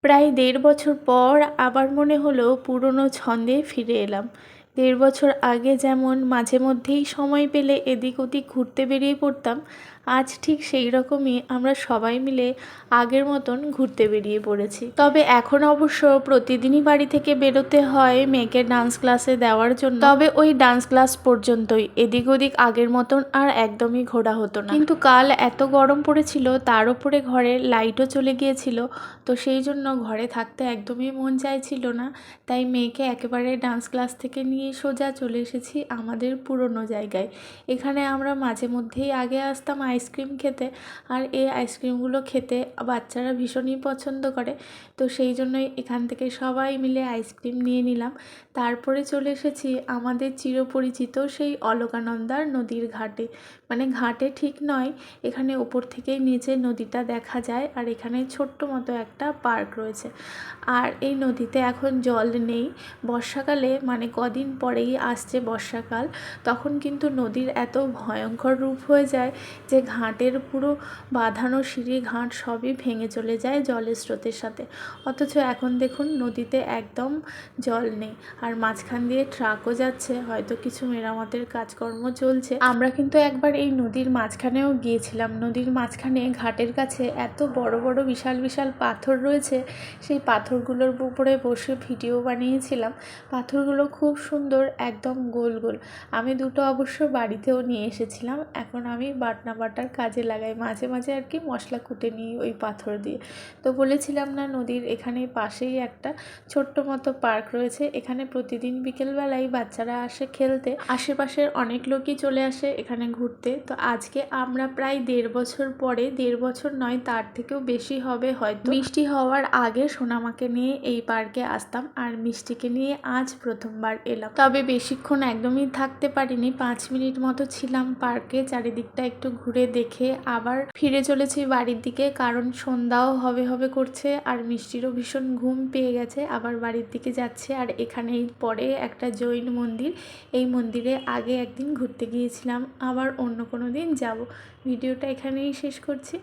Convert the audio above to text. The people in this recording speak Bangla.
প্রায় ১.৫ বছর পর আবার মনে হলো পুরনো ছন্দে ফিরে এলাম। ১.৫ বছর আগে যেমন মাঝে মধ্যেই সময় পেলে এদিক ওদিক ঘুরতে বেরিয়ে পড়তাম, আজ ঠিক সেই রকমই আমরা সবাই মিলে আগের মতন ঘুরতে বেরিয়ে পড়েছি। তবে এখন অবশ্য প্রতিদিনই বাড়ি থেকে বেরোতে হয় মেয়েকে ডান্স ক্লাসে দেওয়ার জন্য। তবে ওই ডান্স ক্লাস পর্যন্তই, এদিক ওদিক আগের মতন আর একদমই ঘোরা হতো না। কিন্তু কাল এত গরম পড়েছিল, তার উপরে ঘরে লাইটও চলে গিয়েছিল, তো সেই জন্য ঘরে থাকতে একদমই মন চাইছিল না। তাই মেয়েকে একেবারে ডান্স ক্লাস থেকে নিয়ে সোজা চলে এসেছি আমাদের পুরনো জায়গায়। এখানে আমরা মাঝে মধ্যেই আগে আসতাম আইসক্রিম খেতে, আর এই আইসক্রিমগুলো খেতে বাচ্চারা ভীষণই পছন্দ করে। তো সেই জন্যই এখান থেকে সবাই মিলে আইসক্রিম নিয়ে নিলাম। তারপরে চলে এসেছি আমাদের চিরপরিচিত সেই অলকানন্দার নদীর ঘাটে। মানে ঘাটে ঠিক নয়, এখানে উপর থেকেই নিচে নদীটা দেখা যায়, আর এখানে ছোট্ট মতো একটা পার্ক রয়েছে। আর এই নদীতে এখন জল নেই। বর্ষাকালে মানে কদিন পরেই আসছে বর্ষাকাল, তখন কিন্তু নদীর এত ভয়ঙ্কর রূপ হয়ে যায় যে ঘাটের পুরো বাঁধানো সিঁড়ি ঘাট সবই ভেঙে চলে যায় জলের স্রোতের সাথে। অথচ এখন দেখুন নদীতে একদম জল নেই, আর মাঝখান দিয়ে ট্রাকও যাচ্ছে, হয়তো কিছু মেরামতের কাজকর্ম চলছে। আমরা কিন্তু একবার এই নদীর মাঝখানেও গিয়েছিলাম। নদীর মাঝখানে ঘাটের কাছে এত বড় বড় বিশাল বিশাল পাথর রয়েছে, সেই পাথরগুলোর উপরে বসে ভিডিও বানিয়েছিলাম। পাথরগুলো খুব সুন্দর, একদম গোল গোল। আমি দুটো অবশ্য বাড়িতেও নিয়ে এসেছিলাম। এখন আমি বাটনা বাটার কাজে লাগাই, মাঝে মাঝে আর কি মশলা কুটে নিই ওই পাথর দিয়ে। তো বলেছিলাম না, নদীর এখানে পাশেই একটা ছোট্ট মতো পার্ক রয়েছে। এখানে প্রতিদিন বিকেলবেলায় বাচ্চারা আসে খেলতে, আশেপাশের অনেক লোকই চলে আসে এখানে ঘুরতে। তো আজকে আমরা প্রায় ১.৫ বছর পরে, ১.৫ বছর নয় তার থেকেও বেশি হবে হয়তো, বৃষ্টি হওয়ার আগে সোনামাকে নিয়ে এই পার্কে আসতাম, আর মিষ্টিকে নিয়ে আজ প্রথমবার এলাম। তবে বেশিক্ষণ একদমই থাকতে পারিনি, ৫ মিনিট মতো ছিলাম পার্কে। চারিদিকটা একটু ঘুরে দেখে আবার ফিরে চলেছি বাড়ির দিকে, কারণ সন্ধ্যাও হবে হবে করছে, আর মিষ্টিরও ভীষণ ঘুম পেয়ে গেছে, আবার বাড়ির দিকে যাচ্ছে। আর এখানেই পরে একটা জৈন মন্দির, এই মন্দিরে আগে একদিন ঘুরতে গিয়েছিলাম, আবার অন্য কোনো দিন যাব। ভিডিওটা এখানেই শেষ করছি।